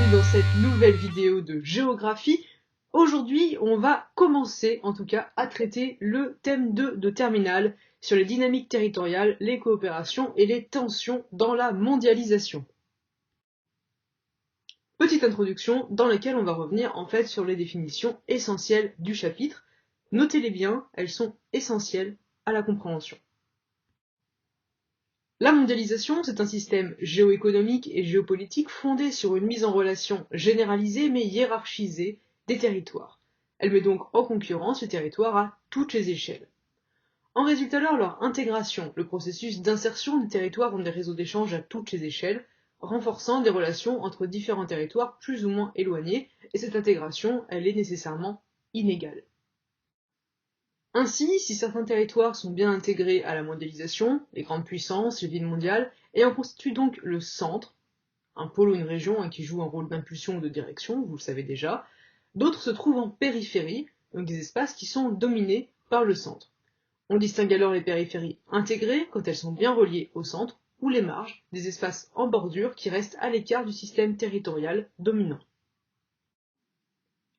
bienvenue dans cette nouvelle vidéo de géographie. Aujourd'hui, on va commencer en tout cas à traiter le thème 2 de terminale sur les dynamiques territoriales, les coopérations et les tensions dans la mondialisation. Petite introduction dans laquelle on va revenir en fait sur les définitions essentielles du chapitre. Notez-les bien, elles sont essentielles à la compréhension. La mondialisation, c'est un système géoéconomique et géopolitique fondé sur une mise en relation généralisée mais hiérarchisée des territoires. Elle met donc en concurrence les territoires à toutes les échelles. En résulte alors leur intégration, le processus d'insertion des territoires dans des réseaux d'échange à toutes les échelles, renforçant des relations entre différents territoires plus ou moins éloignés, et cette intégration, elle est nécessairement inégale. Ainsi, si certains territoires sont bien intégrés à la mondialisation, les grandes puissances, les villes mondiales, et en constituent donc le centre, un pôle ou une région qui joue un rôle d'impulsion ou de direction, vous le savez déjà, d'autres se trouvent en périphérie, donc des espaces qui sont dominés par le centre. On distingue alors les périphéries intégrées, quand elles sont bien reliées au centre, ou les marges, des espaces en bordure qui restent à l'écart du système territorial dominant.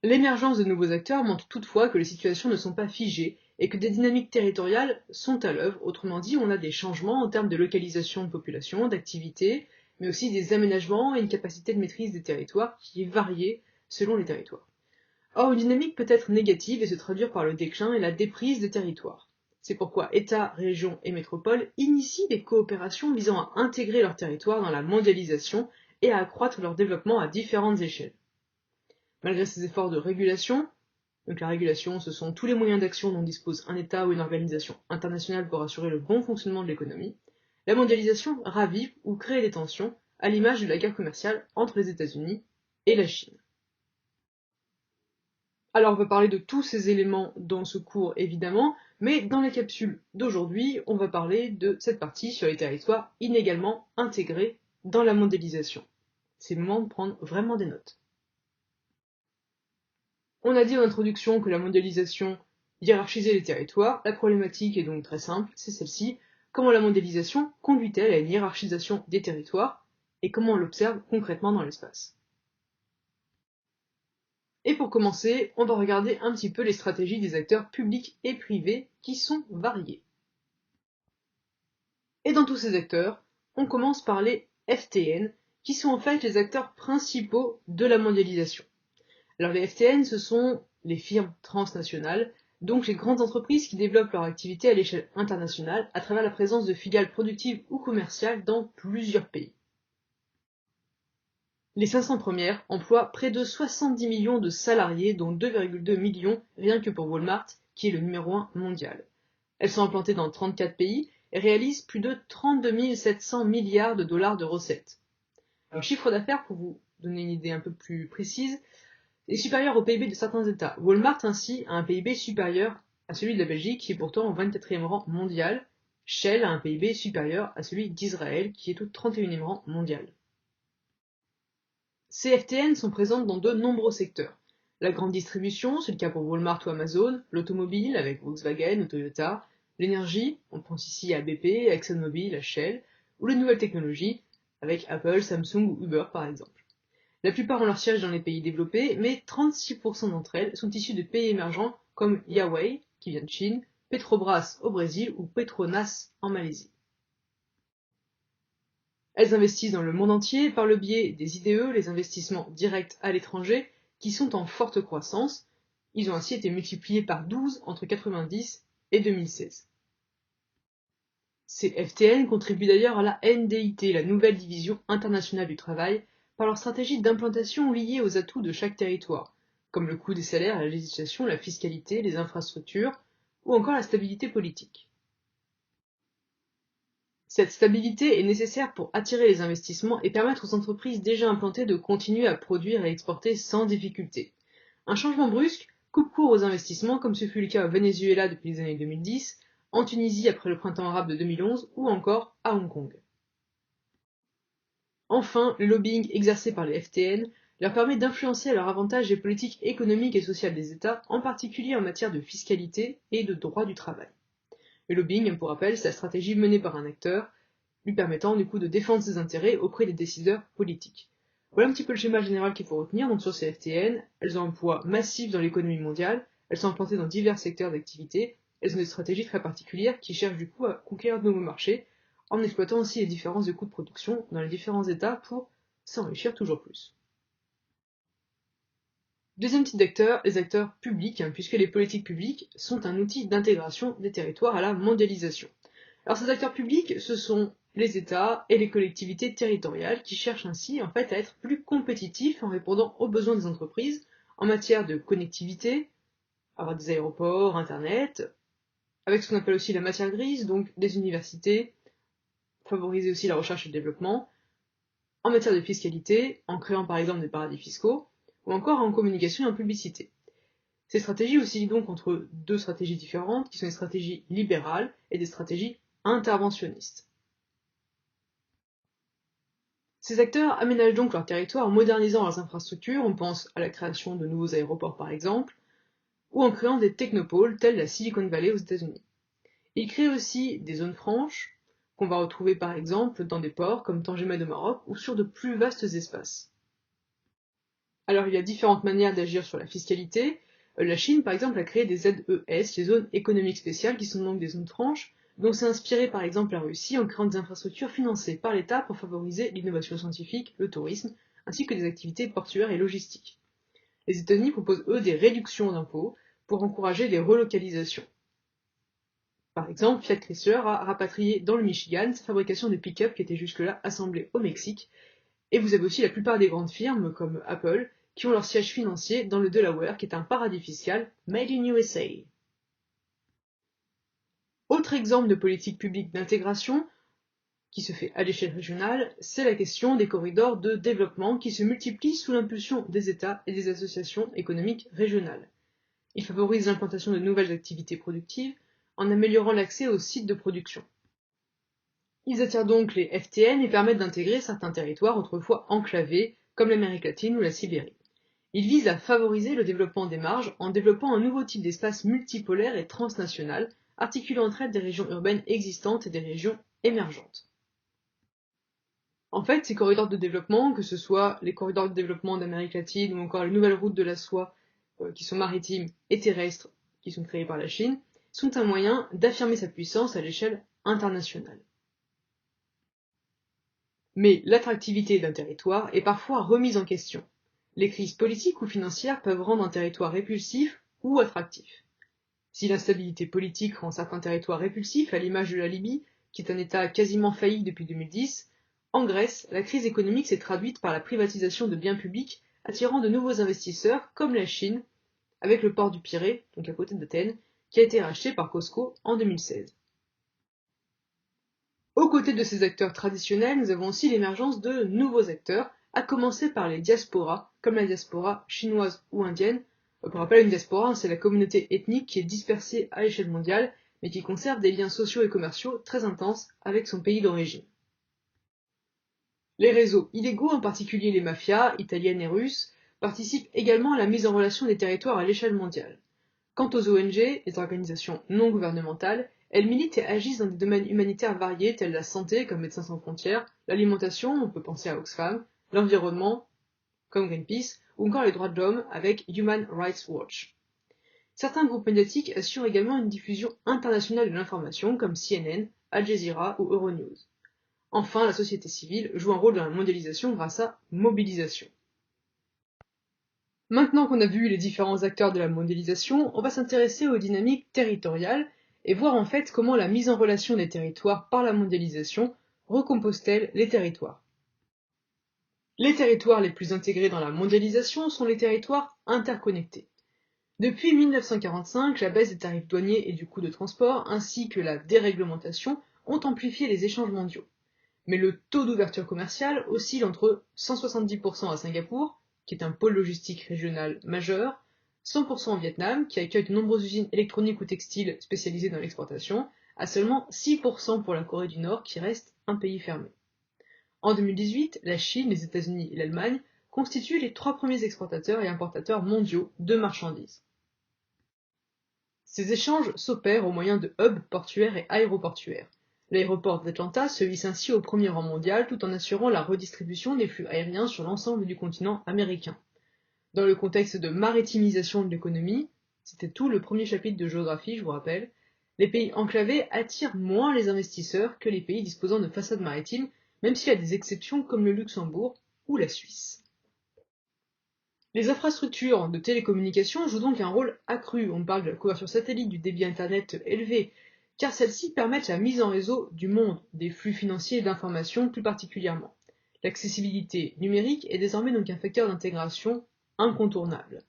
L'émergence de nouveaux acteurs montre toutefois que les situations ne sont pas figées et que des dynamiques territoriales sont à l'œuvre, autrement dit, on a des changements en termes de localisation de population, d'activité, mais aussi des aménagements et une capacité de maîtrise des territoires qui est variée selon les territoires. Or, une dynamique peut être négative et se traduire par le déclin et la déprise des territoires. C'est pourquoi États, régions et métropoles initient des coopérations visant à intégrer leurs territoires dans la mondialisation et à accroître leur développement à différentes échelles. Malgré ces efforts de régulation, donc la régulation, ce sont tous les moyens d'action dont dispose un État ou une organisation internationale pour assurer le bon fonctionnement de l'économie, la mondialisation ravive ou crée des tensions, à l'image de la guerre commerciale entre les États-Unis et la Chine. Alors on va parler de tous ces éléments dans ce cours évidemment, mais dans la capsule d'aujourd'hui, on va parler de cette partie sur les territoires inégalement intégrés dans la mondialisation. C'est le moment de prendre vraiment des notes. On a dit en introduction que la mondialisation hiérarchisait les territoires. La problématique est donc très simple, c'est celle-ci. Comment la mondialisation conduit-elle à une hiérarchisation des territoires et comment on l'observe concrètement dans l'espace? Et pour commencer, on va regarder un petit peu les stratégies des acteurs publics et privés qui sont variées. Et dans tous ces acteurs, on commence par les FTN, qui sont en fait les acteurs principaux de la mondialisation. Alors les FTN, ce sont les firmes transnationales, donc les grandes entreprises qui développent leur activité à l'échelle internationale à travers la présence de filiales productives ou commerciales dans plusieurs pays. Les 500 premières emploient près de 70 millions de salariés, dont 2,2 millions rien que pour Walmart, qui est le numéro 1 mondial. Elles sont implantées dans 34 pays et réalisent plus de 32 700 milliards de dollars de recettes. Le chiffre d'affaires, pour vous donner une idée un peu plus précise, est supérieur au PIB de certains États. Walmart ainsi a un PIB supérieur à celui de la Belgique, qui est pourtant au 24e rang mondial. Shell a un PIB supérieur à celui d'Israël, qui est au 31e rang mondial. Ces FTN sont présentes dans de nombreux secteurs. La grande distribution, c'est le cas pour Walmart ou Amazon, l'automobile avec Volkswagen ou Toyota, l'énergie, on pense ici à BP, à ExxonMobil, à Shell, ou les nouvelles technologies, avec Apple, Samsung ou Uber par exemple. La plupart ont leur siège dans les pays développés, mais 36% d'entre elles sont issues de pays émergents comme Huawei, qui vient de Chine, Petrobras au Brésil ou Petronas en Malaisie. Elles investissent dans le monde entier par le biais des IDE, les investissements directs à l'étranger, qui sont en forte croissance. Ils ont ainsi été multipliés par 12 entre 1990 et 2016. Ces FTN contribuent d'ailleurs à la NDIT, la nouvelle division internationale du travail, par leur stratégie d'implantation liée aux atouts de chaque territoire, comme le coût des salaires, la législation, la fiscalité, les infrastructures, ou encore la stabilité politique. Cette stabilité est nécessaire pour attirer les investissements et permettre aux entreprises déjà implantées de continuer à produire et exporter sans difficulté. Un changement brusque coupe court aux investissements, comme ce fut le cas au Venezuela depuis les années 2010, en Tunisie après le printemps arabe de 2011 ou encore à Hong Kong. Enfin, le lobbying exercé par les FTN leur permet d'influencer à leur avantage les politiques économiques et sociales des États, en particulier en matière de fiscalité et de droit du travail. Le lobbying, pour rappel, c'est la stratégie menée par un acteur, lui permettant du coup de défendre ses intérêts auprès des décideurs politiques. Voilà un petit peu le schéma général qu'il faut retenir. Donc sur ces FTN, elles ont un poids massif dans l'économie mondiale, elles sont implantées dans divers secteurs d'activité, elles ont des stratégies très particulières qui cherchent du coup à conquérir de nouveaux marchés, en exploitant aussi les différences de coûts de production dans les différents États pour s'enrichir toujours plus. Deuxième type d'acteurs, les acteurs publics, puisque les politiques publiques sont un outil d'intégration des territoires à la mondialisation. Alors ces acteurs publics, ce sont les États et les collectivités territoriales qui cherchent ainsi en fait à être plus compétitifs en répondant aux besoins des entreprises en matière de connectivité, avoir des aéroports, internet, avec ce qu'on appelle aussi la matière grise, donc des universités, favoriser aussi la recherche et le développement, en matière de fiscalité, en créant par exemple des paradis fiscaux, ou encore en communication et en publicité. Ces stratégies oscillent donc entre deux stratégies différentes, qui sont des stratégies libérales et des stratégies interventionnistes. Ces acteurs aménagent donc leur territoire en modernisant leurs infrastructures, on pense à la création de nouveaux aéroports par exemple, ou en créant des technopoles tels la Silicon Valley aux États-Unis. Ils créent aussi des zones franches, qu'on va retrouver par exemple dans des ports comme Tanger-Med au Maroc ou sur de plus vastes espaces. Alors il y a différentes manières d'agir sur la fiscalité. La Chine par exemple a créé des ZES, les zones économiques spéciales, qui sont donc des zones franches, dont s'est inspiré par exemple la Russie en créant des infrastructures financées par l'État pour favoriser l'innovation scientifique, le tourisme, ainsi que des activités portuaires et logistiques. Les États-Unis proposent eux des réductions d'impôts pour encourager les relocalisations. Par exemple, Fiat Chrysler a rapatrié dans le Michigan sa fabrication de pick-up qui était jusque-là assemblée au Mexique. Et vous avez aussi la plupart des grandes firmes, comme Apple, qui ont leur siège financier dans le Delaware, qui est un paradis fiscal made in USA. Autre exemple de politique publique d'intégration, qui se fait à l'échelle régionale, c'est la question des corridors de développement qui se multiplient sous l'impulsion des États et des associations économiques régionales. Ils favorisent l'implantation de nouvelles activités productives en améliorant l'accès aux sites de production. Ils attirent donc les FTN et permettent d'intégrer certains territoires autrefois enclavés, comme l'Amérique latine ou la Sibérie. Ils visent à favoriser le développement des marges en développant un nouveau type d'espace multipolaire et transnational, articulant entre elles des régions urbaines existantes et des régions émergentes. En fait, ces corridors de développement, que ce soit les corridors de développement d'Amérique latine ou encore les nouvelles routes de la soie qui sont maritimes et terrestres qui sont créées par la Chine, sont un moyen d'affirmer sa puissance à l'échelle internationale. Mais l'attractivité d'un territoire est parfois remise en question. Les crises politiques ou financières peuvent rendre un territoire répulsif ou attractif. Si l'instabilité politique rend certains territoires répulsifs, à l'image de la Libye, qui est un État quasiment failli depuis 2010, en Grèce, la crise économique s'est traduite par la privatisation de biens publics, attirant de nouveaux investisseurs, comme la Chine, avec le port du Pirée, donc à côté d'Athènes, qui a été racheté par Costco en 2016. Aux côtés de ces acteurs traditionnels, nous avons aussi l'émergence de nouveaux acteurs, à commencer par les diasporas, comme la diaspora chinoise ou indienne. Pour rappel, une diaspora, c'est la communauté ethnique qui est dispersée à l'échelle mondiale, mais qui conserve des liens sociaux et commerciaux très intenses avec son pays d'origine. Les réseaux illégaux, en particulier les mafias italiennes et russes, participent également à la mise en relation des territoires à l'échelle mondiale. Quant aux ONG, les organisations non gouvernementales, elles militent et agissent dans des domaines humanitaires variés tels la santé, comme Médecins sans frontières, l'alimentation, on peut penser à Oxfam, l'environnement, comme Greenpeace, ou encore les droits de l'homme avec Human Rights Watch. Certains groupes médiatiques assurent également une diffusion internationale de l'information, comme CNN, Al Jazeera ou Euronews. Enfin, la société civile joue un rôle dans la mondialisation grâce à Mobilisation. Maintenant qu'on a vu les différents acteurs de la mondialisation, on va s'intéresser aux dynamiques territoriales et voir en fait comment la mise en relation des territoires par la mondialisation recompose-t-elle les territoires. Les territoires les plus intégrés dans la mondialisation sont les territoires interconnectés. Depuis 1945, la baisse des tarifs douaniers et du coût de transport, ainsi que la déréglementation, ont amplifié les échanges mondiaux. Mais le taux d'ouverture commerciale oscille entre 170% à Singapour, qui est un pôle logistique régional majeur, 100% au Vietnam, qui accueille de nombreuses usines électroniques ou textiles spécialisées dans l'exportation, à seulement 6% pour la Corée du Nord, qui reste un pays fermé. En 2018, la Chine, les États-Unis et l'Allemagne constituent les 3 premiers exportateurs et importateurs mondiaux de marchandises. Ces échanges s'opèrent au moyen de hubs portuaires et aéroportuaires. L'aéroport d'Atlanta se hisse ainsi au premier rang mondial tout en assurant la redistribution des flux aériens sur l'ensemble du continent américain. Dans le contexte de maritimisation de l'économie, c'était tout le premier chapitre de géographie, je vous rappelle, les pays enclavés attirent moins les investisseurs que les pays disposant de façades maritimes, même s'il y a des exceptions comme le Luxembourg ou la Suisse. Les infrastructures de télécommunications jouent donc un rôle accru. On parle de la couverture satellite, du débit internet élevé, car celles-ci permettent la mise en réseau du monde, des flux financiers et d'informations plus particulièrement. L'accessibilité numérique est désormais donc un facteur d'intégration incontournable.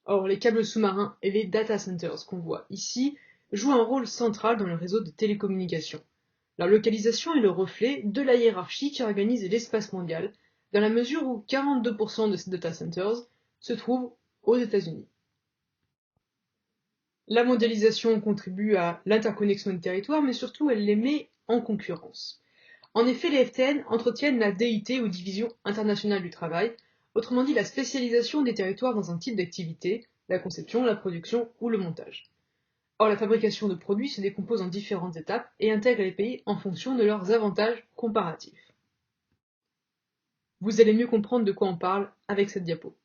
Or, les câbles sous-marins et les data centers qu'on voit ici jouent un rôle central dans le réseau de télécommunications. Leur localisation est le reflet de la hiérarchie qui organise l'espace mondial, dans la mesure où 42% de ces data centers se trouvent aux États-Unis. La mondialisation contribue à l'interconnexion des territoires, mais surtout elle les met en concurrence. En effet, les FTN entretiennent la DIT ou Division internationale du travail, autrement dit la spécialisation des territoires dans un type d'activité, la conception, la production ou le montage. Or, la fabrication de produits se décompose en différentes étapes et intègre les pays en fonction de leurs avantages comparatifs. Vous allez mieux comprendre de quoi on parle avec cette diapo.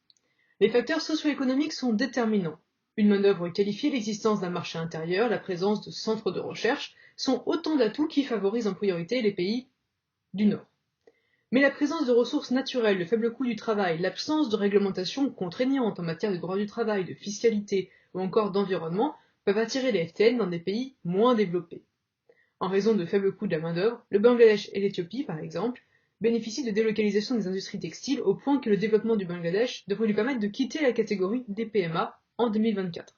Les facteurs socio-économiques sont déterminants. Une main-d'œuvre qualifiée, l'existence d'un marché intérieur, la présence de centres de recherche sont autant d'atouts qui favorisent en priorité les pays du Nord. Mais la présence de ressources naturelles, le faible coût du travail, l'absence de réglementation contraignante en matière de droit du travail, de fiscalité ou encore d'environnement peuvent attirer les FTN dans des pays moins développés. En raison de faibles coûts de la main-d'œuvre, le Bangladesh et l'Éthiopie, par exemple, bénéficient de délocalisation des industries textiles au point que le développement du Bangladesh devrait lui permettre de quitter la catégorie des PMA en 2024.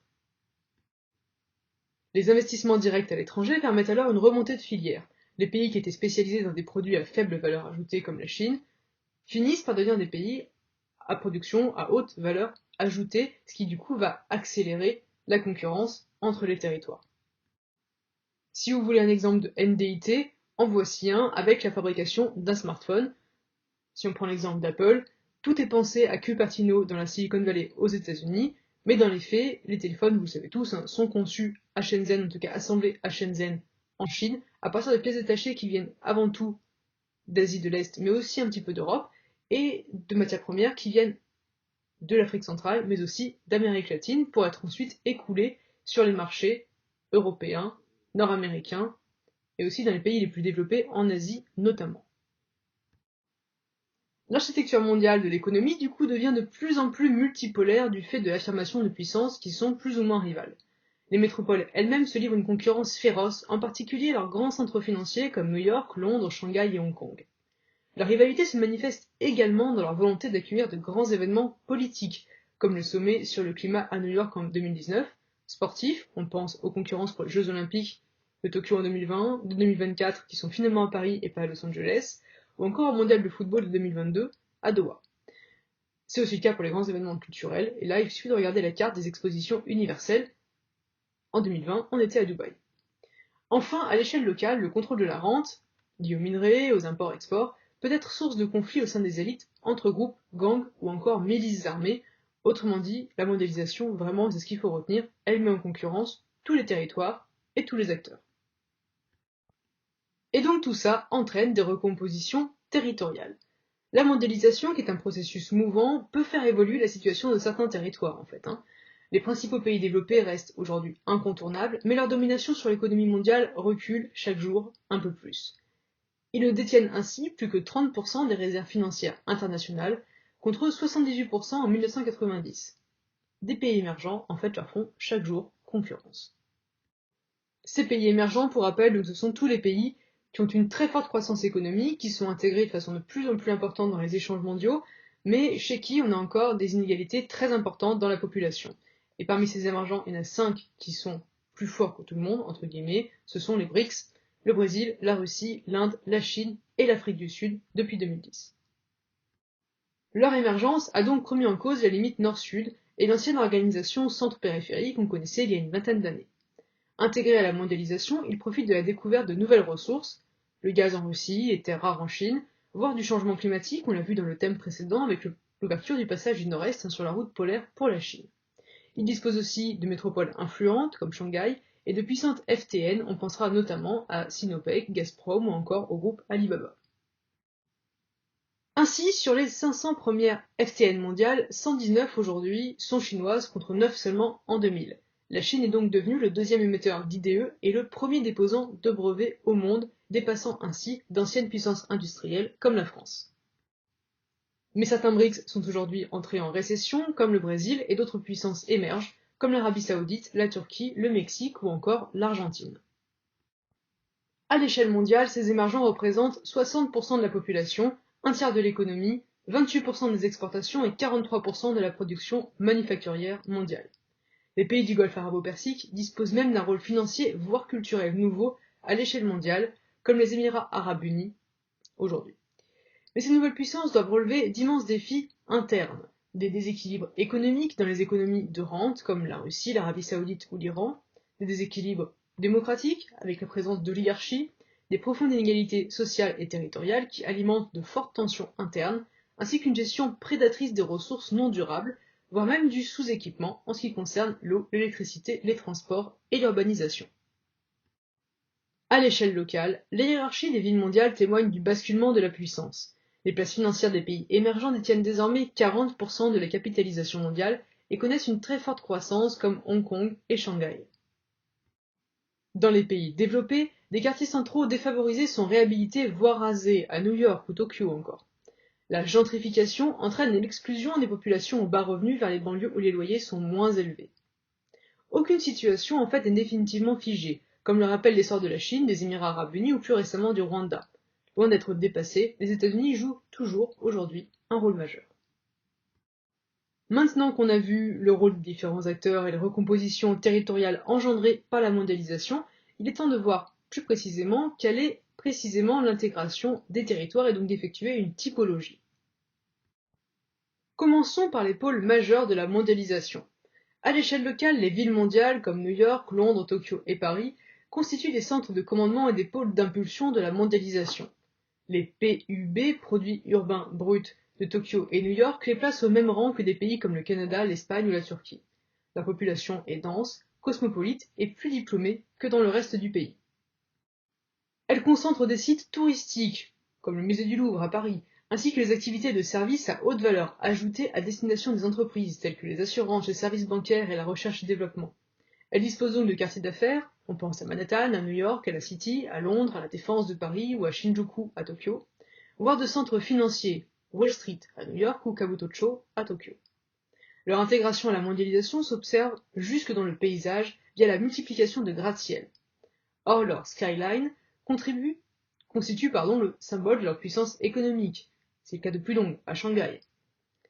Les investissements directs à l'étranger permettent alors une remontée de filière. Les pays qui étaient spécialisés dans des produits à faible valeur ajoutée comme la Chine finissent par devenir des pays à production à haute valeur ajoutée, ce qui du coup va accélérer la concurrence entre les territoires. Si vous voulez un exemple de NDIT, en voici un avec la fabrication d'un smartphone. Si on prend l'exemple d'Apple, tout est pensé à Cupertino dans la Silicon Valley aux États-Unis, mais dans les faits, les téléphones, vous le savez tous, sont conçus à Shenzhen, en tout cas assemblés à Shenzhen en Chine, à partir de pièces détachées qui viennent avant tout d'Asie de l'Est, mais aussi un petit peu d'Europe, et de matières premières qui viennent de l'Afrique centrale, mais aussi d'Amérique latine, pour être ensuite écoulées sur les marchés européens, nord-américains, et aussi dans les pays les plus développés en Asie notamment. L'architecture mondiale de l'économie du coup devient de plus en plus multipolaire du fait de l'affirmation de puissances qui sont plus ou moins rivales. Les métropoles elles-mêmes se livrent une concurrence féroce, en particulier leurs grands centres financiers comme New York, Londres, Shanghai et Hong Kong. La rivalité se manifeste également dans leur volonté d'accueillir de grands événements politiques, comme le sommet sur le climat à New York en 2019, sportifs, on pense aux concurrences pour les Jeux Olympiques de Tokyo en 2020, de 2024 qui sont finalement à Paris et pas à Los Angeles, ou encore au mondial de football de 2022 à Doha. C'est aussi le cas pour les grands événements culturels, et là il suffit de regarder la carte des expositions universelles. En 2020, on était à Dubaï. Enfin, à l'échelle locale, le contrôle de la rente, lié aux minerais, aux imports-exports, peut être source de conflits au sein des élites, entre groupes, gangs ou encore milices armées. Autrement dit, la mondialisation, vraiment, c'est ce qu'il faut retenir, elle met en concurrence tous les territoires et tous les acteurs. Et donc tout ça entraîne des recompositions territoriales. La mondialisation, qui est un processus mouvant, peut faire évoluer la situation de certains territoires en fait. Les principaux pays développés restent aujourd'hui incontournables, mais leur domination sur l'économie mondiale recule chaque jour un peu plus. Ils ne détiennent ainsi plus que 30% des réserves financières internationales, contre 78% en 1990. Des pays émergents, en fait, leur font chaque jour concurrence. Ces pays émergents, pour rappel, donc, ce sont tous les pays qui ont une très forte croissance économique, qui sont intégrés de façon de plus en plus importante dans les échanges mondiaux, mais chez qui on a encore des inégalités très importantes dans la population. Et parmi ces émergents, il y en a 5 qui sont plus forts que tout le monde, entre guillemets, ce sont les BRICS, le Brésil, la Russie, l'Inde, la Chine et l'Afrique du Sud depuis 2010. Leur émergence a donc remis en cause la limite nord-sud et l'ancienne organisation centre-périphérie qu'on connaissait il y a une vingtaine d'années. Intégrés à la mondialisation, ils profitent de la découverte de nouvelles ressources, le gaz en Russie, les terres rares en Chine, voire du changement climatique, on l'a vu dans le thème précédent avec l'ouverture du passage du Nord-Est sur la route polaire pour la Chine. Ils disposent aussi de métropoles influentes comme Shanghai et de puissantes FTN, on pensera notamment à Sinopec, Gazprom ou encore au groupe Alibaba. Ainsi, sur les 500 premières FTN mondiales, 119 aujourd'hui sont chinoises contre 9 seulement en 2000. La Chine est donc devenue le deuxième émetteur d'IDE et le premier déposant de brevets au monde, dépassant ainsi d'anciennes puissances industrielles comme la France. Mais certains BRICS sont aujourd'hui entrés en récession, comme le Brésil, et d'autres puissances émergent, comme l'Arabie Saoudite, la Turquie, le Mexique ou encore l'Argentine. À l'échelle mondiale, ces émergents représentent 60% de la population, un tiers de l'économie, 28% des exportations et 43% de la production manufacturière mondiale. Les pays du Golfe arabo-persique disposent même d'un rôle financier, voire culturel nouveau à l'échelle mondiale, comme les Émirats arabes unis aujourd'hui. Mais ces nouvelles puissances doivent relever d'immenses défis internes, des déséquilibres économiques dans les économies de rente, comme la Russie, l'Arabie saoudite ou l'Iran, des déséquilibres démocratiques, avec la présence d'oligarchies, des profondes inégalités sociales et territoriales qui alimentent de fortes tensions internes, ainsi qu'une gestion prédatrice des ressources non durables, voire même du sous-équipement en ce qui concerne l'eau, l'électricité, les transports et l'urbanisation. À l'échelle locale, les hiérarchies des villes mondiales témoignent du basculement de la puissance. Les places financières des pays émergents détiennent désormais 40% de la capitalisation mondiale et connaissent une très forte croissance comme Hong Kong et Shanghai. Dans les pays développés, des quartiers centraux défavorisés sont réhabilités voire rasés, à New York ou Tokyo encore. La gentrification entraîne l'exclusion des populations aux bas revenus vers les banlieues où les loyers sont moins élevés. Aucune situation en fait n'est définitivement figée, comme le rappelle l'essor de la Chine, des Émirats arabes unis ou plus récemment du Rwanda. Loin d'être dépassés, les États-Unis jouent toujours aujourd'hui un rôle majeur. Maintenant qu'on a vu le rôle des différents acteurs et les recompositions territoriales engendrées par la mondialisation, il est temps de voir plus précisément quelle est précisément l'intégration des territoires et donc d'effectuer une typologie. Commençons par les pôles majeurs de la mondialisation. À l'échelle locale, les villes mondiales comme New York, Londres, Tokyo et Paris constituent des centres de commandement et des pôles d'impulsion de la mondialisation. Les PUB, produits urbains bruts de Tokyo et New York, les placent au même rang que des pays comme le Canada, l'Espagne ou la Turquie. La population est dense, cosmopolite et plus diplômée que dans le reste du pays. Elle concentre des sites touristiques, comme le musée du Louvre à Paris, ainsi que les activités de services à haute valeur ajoutée à destination des entreprises, telles que les assurances, les services bancaires et la recherche et développement. Elle dispose donc de quartiers d'affaires, on pense à Manhattan, à New York, à la City, à Londres, à la Défense de Paris ou à Shinjuku à Tokyo, voire de centres financiers, Wall Street à New York ou Kabutocho à Tokyo. Leur intégration à la mondialisation s'observe jusque dans le paysage via la multiplication de gratte-ciel. Or leur skyline constitue le symbole de leur puissance économique. C'est le cas de Pudong, à Shanghai.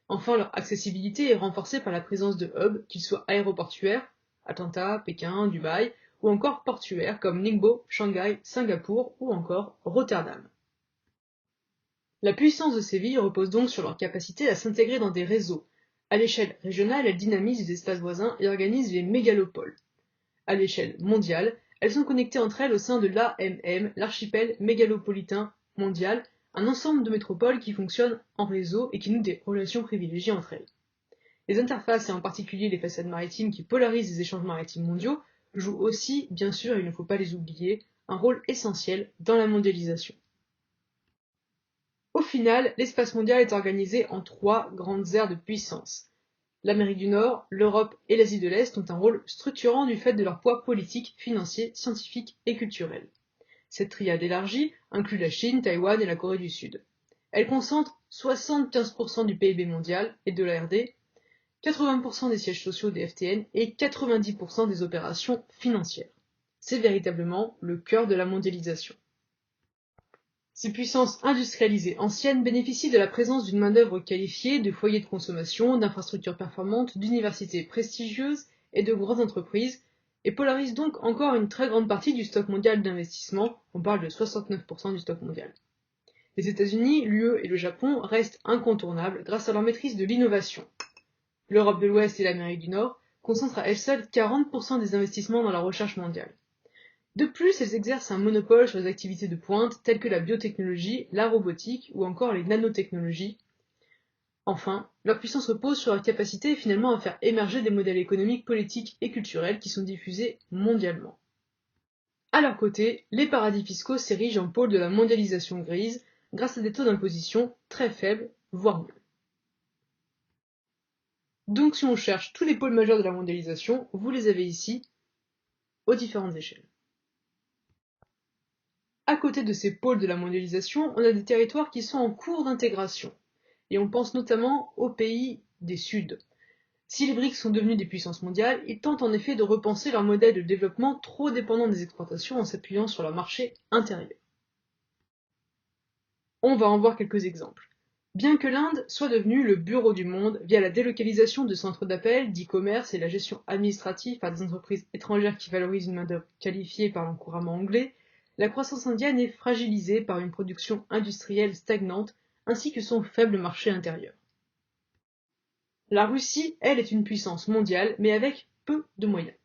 Enfin, leur accessibilité est renforcée par la présence de hubs, qu'ils soient aéroportuaires, Atlanta, Pékin, Dubaï, ou encore portuaires comme Ningbo, Shanghai, Singapour ou encore Rotterdam. La puissance de ces villes repose donc sur leur capacité à s'intégrer dans des réseaux. À l'échelle régionale, elles dynamisent les espaces voisins et organisent les mégalopoles. À l'échelle mondiale, elles sont connectées entre elles au sein de l'AMM, l'archipel mégalopolitain mondial, un ensemble de métropoles qui fonctionnent en réseau et qui nouent des relations privilégiées entre elles. Les interfaces et en particulier les façades maritimes qui polarisent les échanges maritimes mondiaux jouent aussi, bien sûr, et il ne faut pas les oublier, un rôle essentiel dans la mondialisation. Au final, l'espace mondial est organisé en 3 grandes aires de puissance. L'Amérique du Nord, l'Europe et l'Asie de l'Est ont un rôle structurant du fait de leur poids politique, financier, scientifique et culturel. Cette triade élargie inclut la Chine, Taïwan et la Corée du Sud. Elle concentre 75% du PIB mondial et de l'ARD, 80% des sièges sociaux des FTN et 90% des opérations financières. C'est véritablement le cœur de la mondialisation. Ces puissances industrialisées anciennes bénéficient de la présence d'une main-d'œuvre qualifiée, de foyers de consommation, d'infrastructures performantes, d'universités prestigieuses et de grandes entreprises, et polarisent donc encore une très grande partie du stock mondial d'investissement, on parle de 69% du stock mondial. Les États-Unis, l'UE et le Japon restent incontournables grâce à leur maîtrise de l'innovation. L'Europe de l'Ouest et l'Amérique du Nord concentrent à elles seules 40% des investissements dans la recherche mondiale. De plus, elles exercent un monopole sur les activités de pointe telles que la biotechnologie, la robotique ou encore les nanotechnologies. Enfin, leur puissance repose sur leur capacité finalement à faire émerger des modèles économiques, politiques et culturels qui sont diffusés mondialement. À leur côté, les paradis fiscaux s'érigent en pôle de la mondialisation grise grâce à des taux d'imposition très faibles, voire nuls. Donc si on cherche tous les pôles majeurs de la mondialisation, vous les avez ici, aux différentes échelles. À côté de ces pôles de la mondialisation, on a des territoires qui sont en cours d'intégration. Et on pense notamment aux pays des Suds. Si les BRICS sont devenus des puissances mondiales, ils tentent en effet de repenser leur modèle de développement trop dépendant des exportations en s'appuyant sur leur marché intérieur. On va en voir quelques exemples. Bien que l'Inde soit devenue le bureau du monde via la délocalisation de centres d'appel, d'e-commerce et la gestion administrative par des entreprises étrangères qui valorisent une main-d'œuvre qualifiée parlant couramment anglais, la croissance indienne est fragilisée par une production industrielle stagnante ainsi que son faible marché intérieur. La Russie, elle, est une puissance mondiale, mais avec peu de moyens.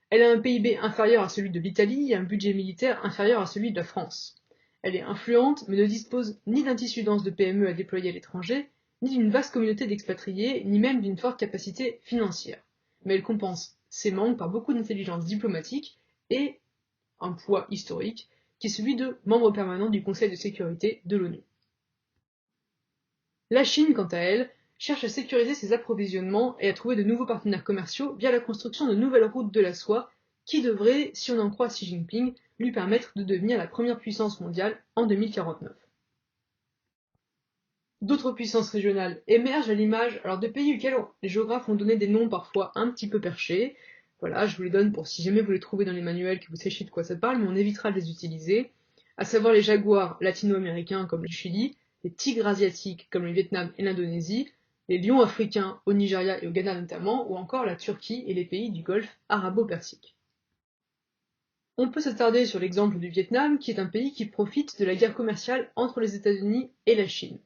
Elle a un PIB inférieur à celui de l'Italie et un budget militaire inférieur à celui de la France. Elle est influente, mais ne dispose ni d'un tissu dense de PME à déployer à l'étranger, ni d'une vaste communauté d'expatriés, ni même d'une forte capacité financière. Mais elle compense ses manques par beaucoup d'intelligence diplomatique et un poids historique, qui est celui de membre permanent du Conseil de sécurité de l'ONU. La Chine, quant à elle, cherche à sécuriser ses approvisionnements et à trouver de nouveaux partenaires commerciaux via la construction de nouvelles routes de la soie qui devraient, si on en croit Xi Jinping, lui permettre de devenir la première puissance mondiale en 2049. D'autres puissances régionales émergent à l'image de pays auxquels les géographes ont donné des noms parfois un petit peu perchés. Voilà, je vous les donne pour si jamais vous les trouvez dans les manuels que vous sachiez de quoi ça parle, mais on évitera de les utiliser, à savoir les jaguars latino-américains comme le Chili, les tigres asiatiques comme le Vietnam et l'Indonésie, les lions africains au Nigeria et au Ghana notamment, ou encore la Turquie et les pays du Golfe arabo-persique. On peut s'attarder sur l'exemple du Vietnam, qui est un pays qui profite de la guerre commerciale entre les États-Unis et la Chine.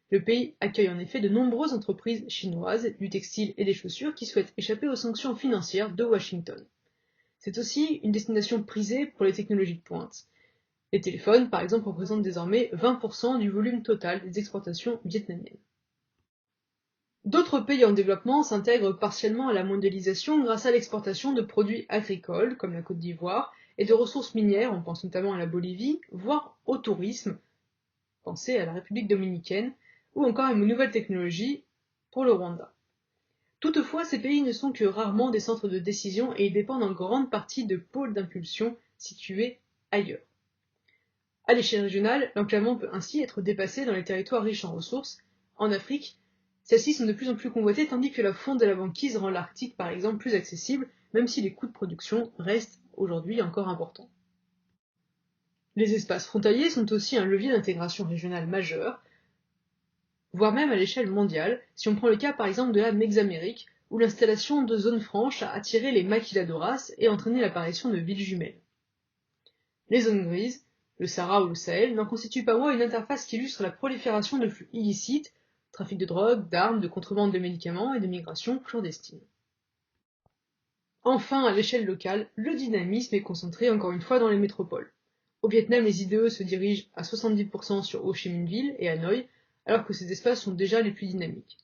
Le pays accueille en effet de nombreuses entreprises chinoises, du textile et des chaussures, qui souhaitent échapper aux sanctions financières de Washington. C'est aussi une destination prisée pour les technologies de pointe. Les téléphones, par exemple, représentent désormais 20% du volume total des exportations vietnamiennes. D'autres pays en développement s'intègrent partiellement à la mondialisation grâce à l'exportation de produits agricoles, comme la Côte d'Ivoire, et de ressources minières, on pense notamment à la Bolivie, voire au tourisme, pensez à la République dominicaine, ou encore à une nouvelle technologie pour le Rwanda. Toutefois, ces pays ne sont que rarement des centres de décision et ils dépendent en grande partie de pôles d'impulsion situés ailleurs. À l'échelle régionale, l'enclavement peut ainsi être dépassé dans les territoires riches en ressources. En Afrique, celles-ci sont de plus en plus convoitées tandis que la fonte de la banquise rend l'Arctique par exemple plus accessible, même si les coûts de production restent aujourd'hui encore importants. Les espaces frontaliers sont aussi un levier d'intégration régionale majeur, voire même à l'échelle mondiale, si on prend le cas par exemple de la Mexamérique, où l'installation de zones franches a attiré les maquiladoras et entraîné l'apparition de villes jumelles. Les zones grises, le Sahara ou le Sahel, n'en constituent pas moins une interface qui illustre la prolifération de flux illicites, trafic de drogue, d'armes, de contrebande de médicaments et de migration clandestine. Enfin, à l'échelle locale, le dynamisme est concentré encore une fois dans les métropoles. Au Vietnam, les IDE se dirigent à 70% sur Ho Chi Minh Ville et Hanoï, alors que ces espaces sont déjà les plus dynamiques.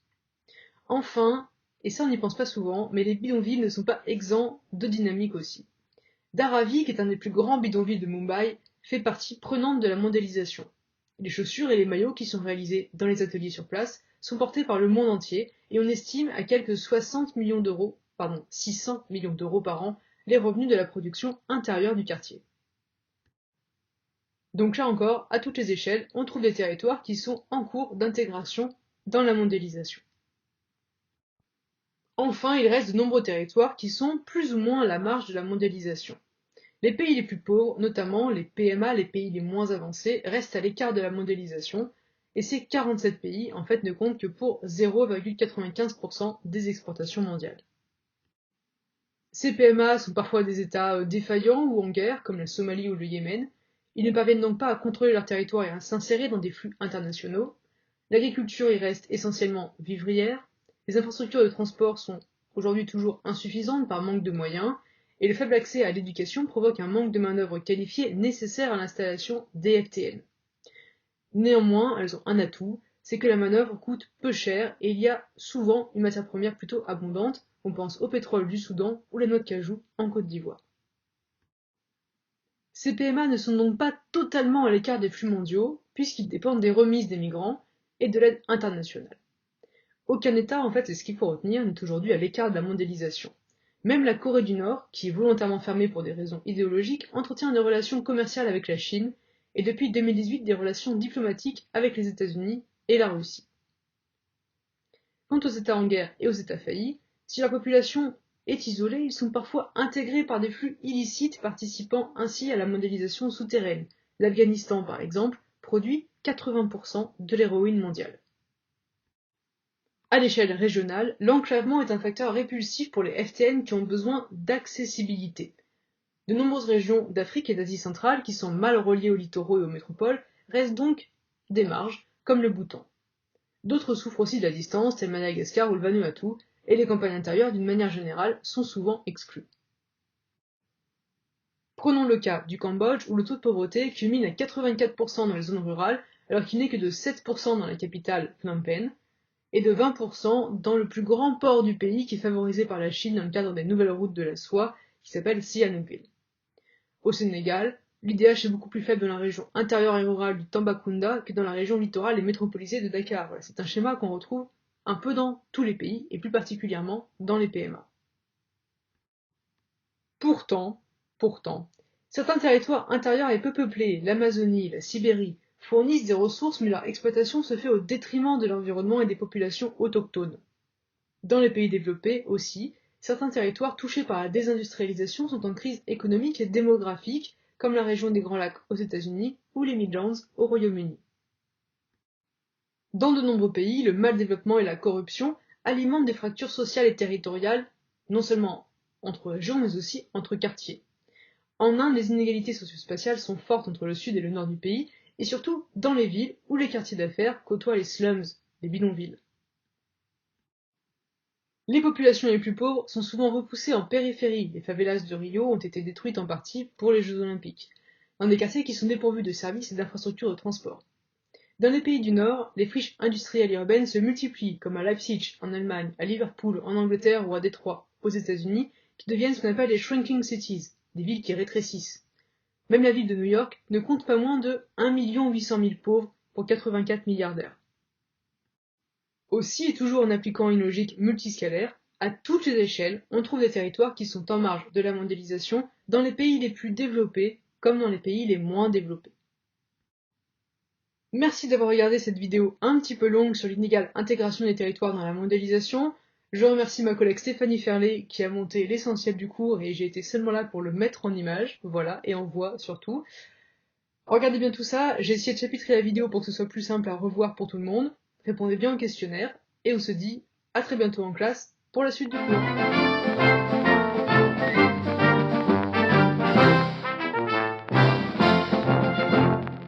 Enfin, et ça on n'y pense pas souvent, mais les bidonvilles ne sont pas exempts de dynamique aussi. Dharavi, qui est un des plus grands bidonvilles de Mumbai, fait partie prenante de la mondialisation. Les chaussures et les maillots qui sont réalisés dans les ateliers sur place sont portés par le monde entier et on estime à quelques 600 millions d'euros par an les revenus de la production intérieure du quartier. Donc là encore, à toutes les échelles, on trouve des territoires qui sont en cours d'intégration dans la mondialisation. Enfin, il reste de nombreux territoires qui sont plus ou moins à la marge de la mondialisation. Les pays les plus pauvres, notamment les PMA, les pays les moins avancés, restent à l'écart de la mondialisation, et ces 47 pays, en fait, ne comptent que pour 0,95% des exportations mondiales. Ces PMA sont parfois des États défaillants ou en guerre, comme la Somalie ou le Yémen. Ils ne parviennent donc pas à contrôler leur territoire et à s'insérer dans des flux internationaux. L'agriculture y reste essentiellement vivrière. Les infrastructures de transport sont aujourd'hui toujours insuffisantes par manque de moyens, et le faible accès à l'éducation provoque un manque de main-d'œuvre qualifiée nécessaire à l'installation des FTN. Néanmoins, elles ont un atout, c'est que la main-d'œuvre coûte peu cher et il y a souvent une matière première plutôt abondante, on pense au pétrole du Soudan ou la noix de cajou en Côte d'Ivoire. Ces PMA ne sont donc pas totalement à l'écart des flux mondiaux, puisqu'ils dépendent des remises des migrants et de l'aide internationale. Aucun État, en fait, c'est ce qu'il faut retenir, n'est aujourd'hui à l'écart de la mondialisation. Même la Corée du Nord, qui est volontairement fermée pour des raisons idéologiques, entretient des relations commerciales avec la Chine, et depuis 2018 des relations diplomatiques avec les États-Unis et la Russie. Quant aux États en guerre et aux États faillis, si la population est isolée, ils sont parfois intégrés par des flux illicites participant ainsi à la mondialisation souterraine. L'Afghanistan, par exemple, produit 80% de l'héroïne mondiale. À l'échelle régionale, l'enclavement est un facteur répulsif pour les FTN qui ont besoin d'accessibilité. De nombreuses régions d'Afrique et d'Asie centrale, qui sont mal reliées aux littoraux et aux métropoles, restent donc des marges, comme le Bhoutan. D'autres souffrent aussi de la distance, tels Madagascar ou le Vanuatu, et les campagnes intérieures, d'une manière générale, sont souvent exclues. Prenons le cas du Cambodge, où le taux de pauvreté culmine à 84% dans les zones rurales, alors qu'il n'est que de 7% dans la capitale Phnom Penh, et de 20% dans le plus grand port du pays qui est favorisé par la Chine dans le cadre des nouvelles routes de la soie, qui s'appelle Sihanoukville. Au Sénégal, l'IDH est beaucoup plus faible dans la région intérieure et rurale du Tambacounda que dans la région littorale et métropolisée de Dakar. Voilà, c'est un schéma qu'on retrouve un peu dans tous les pays, et plus particulièrement dans les PMA. Pourtant, certains territoires intérieurs et peu peuplés, l'Amazonie, la Sibérie, fournissent des ressources mais leur exploitation se fait au détriment de l'environnement et des populations autochtones. Dans les pays développés aussi, certains territoires touchés par la désindustrialisation sont en crise économique et démographique, comme la région des Grands Lacs aux États-Unis ou les Midlands au Royaume-Uni. Dans de nombreux pays, le mal-développement et la corruption alimentent des fractures sociales et territoriales, non seulement entre régions, mais aussi entre quartiers. En Inde, les inégalités socio-spatiales sont fortes entre le sud et le nord du pays, et surtout dans les villes où les quartiers d'affaires côtoient les slums, les bidonvilles. Les populations les plus pauvres sont souvent repoussées en périphérie. Les favelas de Rio ont été détruites en partie pour les Jeux Olympiques, dans des quartiers qui sont dépourvus de services et d'infrastructures de transport. Dans les pays du Nord, les friches industrielles et urbaines se multiplient, comme à Leipzig, en Allemagne, à Liverpool, en Angleterre ou à Détroit, aux États-Unis, qui deviennent ce qu'on appelle les shrinking cities, des villes qui rétrécissent. Même la ville de New York ne compte pas moins de 1 800 000 pauvres pour 84 milliardaires. Aussi, et toujours en appliquant une logique multiscalaire, à toutes les échelles, on trouve des territoires qui sont en marge de la mondialisation dans les pays les plus développés comme dans les pays les moins développés. Merci d'avoir regardé cette vidéo un petit peu longue sur l'inégale intégration des territoires dans la mondialisation. Je remercie ma collègue Stéphanie Ferlet qui a monté l'essentiel du cours et j'ai été seulement là pour le mettre en image, voilà, et en voix surtout. Regardez bien tout ça, j'ai essayé de chapitrer la vidéo pour que ce soit plus simple à revoir pour tout le monde. Répondez bien au questionnaire et on se dit à très bientôt en classe pour la suite du cours.